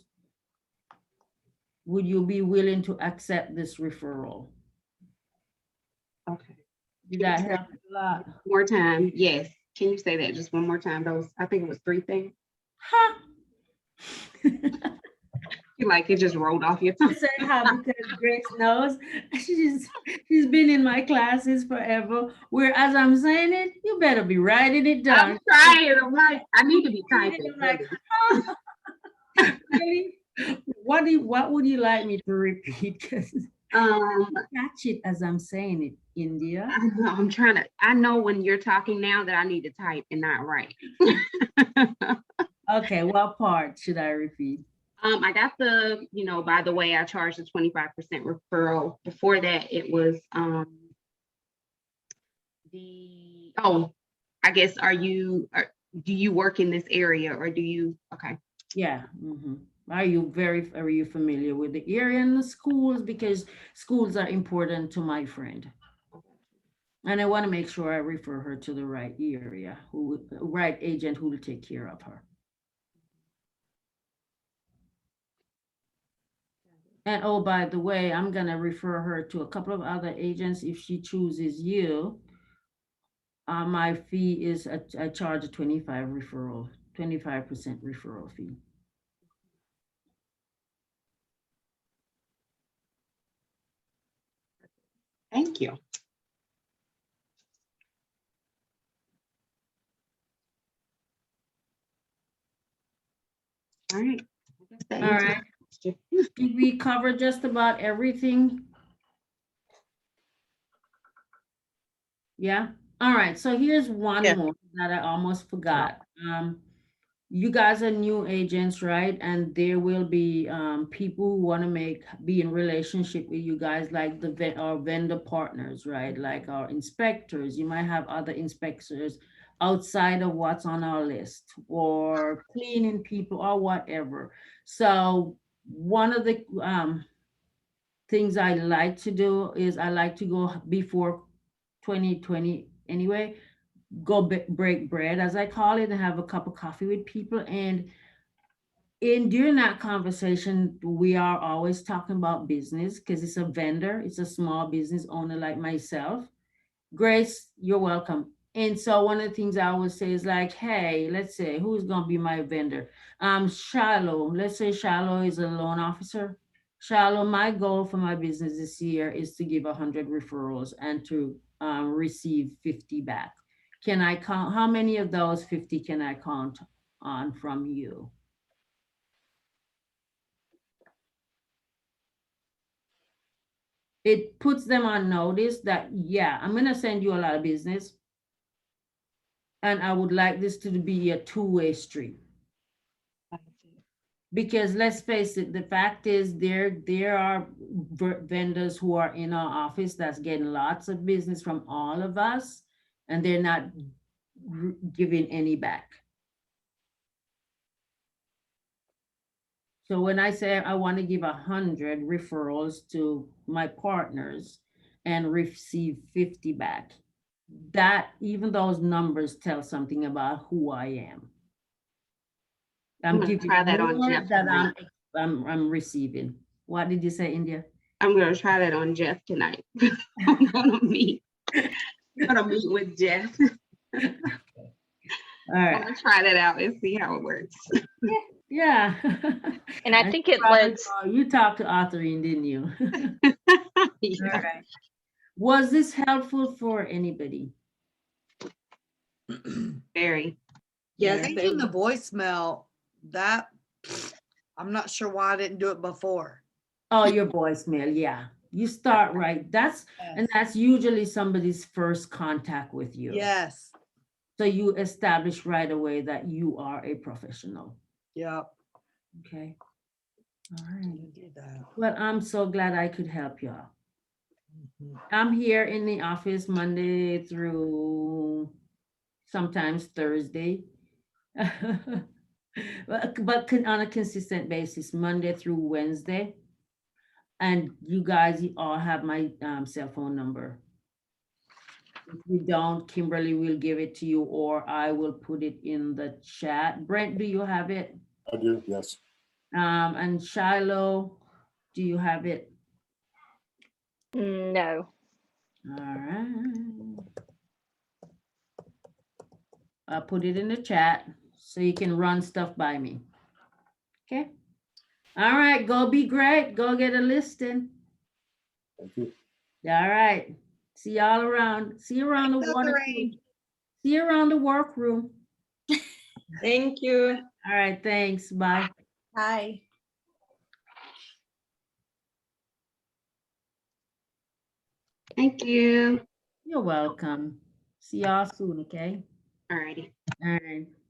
Would you be willing to accept this referral? Okay. Did that help a lot? More time. Yes. Can you say that just one more time? Those, I think it was 3 things. Huh. Like it just rolled off your tongue. Say how because Grace knows she's been in my classes forever. Whereas I'm saying it, you better be writing it down. I'm trying. I'm like, I need to be typing. Like, really? What would you like me to repeat? Because catch it as I'm saying it, India. I know, I'm trying to. I know when you're talking now that I need to type and not write. Okay, what part should I repeat? I got the, by the way, I charged the 25% referral. Before that, it was I guess, do you work in this area or do you, okay. Yeah. Are you familiar with the area and the schools? Because schools are important to my friend. And I want to make sure I refer her to the right area, right agent who will take care of her. And oh, by the way, I'm going to refer her to a couple of other agents. If she chooses you, my fee is, I charge a 25% referral fee. Thank you. All right. I guess that All answers right. the question. Did we cover just about everything? Yeah. All right. So here's one Yeah. more that I almost forgot. You guys are new agents, right? And there will be people who want to be in relationship with you guys, like our vendor partners, right? Like our inspectors. You might have other inspectors outside of what's on our list, or cleaning people, or whatever. So one of the things I like to do is I like to go before 2020 anyway, go break bread, as I call it, and have a cup of coffee with people. And during that conversation, we are always talking about business, because it's a vendor, it's a small business owner like myself. Grace, you're welcome. And so one of the things I always say is like, hey, let's say who's gonna be my vendor? Shiloh. Let's say Shiloh is a loan officer. Shiloh, my goal for my business this year is to give 100 referrals and to receive 50 back. Can I count? How many of those 50 can I count on from you? It puts them on notice that, yeah, I'm gonna send you a lot of business, and I would like this to be a two-way street. Because let's face it, the fact is there are vendors who are in our office that's getting lots of business from all of us, and they're not giving any back. So when I say I want to give 100 referrals to my partners and receive 50 back, that even those numbers tell something about who I am. I'm I'm gonna giving try that on more Jeff than tonight. I'm receiving. What did you say, India? I'm gonna try that on Jeff tonight. I'm gonna meet with Jeff. All I'm right. gonna try that out and see how it works. Yeah. And I think it probably lets, you talked to Authurine, didn't you? Yeah. All right. Was this helpful for anybody? Very. Yes, Changing the voicemail, that, I'm not sure why I didn't do it before. Oh, your voicemail, yeah. You start right. And that's usually somebody's first contact with you. Yes. So you establish right away that you are a professional. Yep. Okay. All right. Do that. Well, I'm so glad I could help y'all. Mhm. I'm here in the office Monday through sometimes Thursday. but on a consistent basis, Monday through Wednesday. And you guys all have my cell phone number. If you don't, Kimberly will give it to you, or I will put it in the chat. Brent, do you have it? I do, yes. And Shiloh, do you have it? no. All right. I'll put it in the chat so you can run stuff by me. Okay. All right. Go be great. Go get a listing. Thank you. All right. See y'all around. See you around the water. Authurine. See you around the workroom. thank you. All right. Thanks. Bye. Hi. Thank you. You're welcome. See y'all soon. Okay. Alrighty. All right.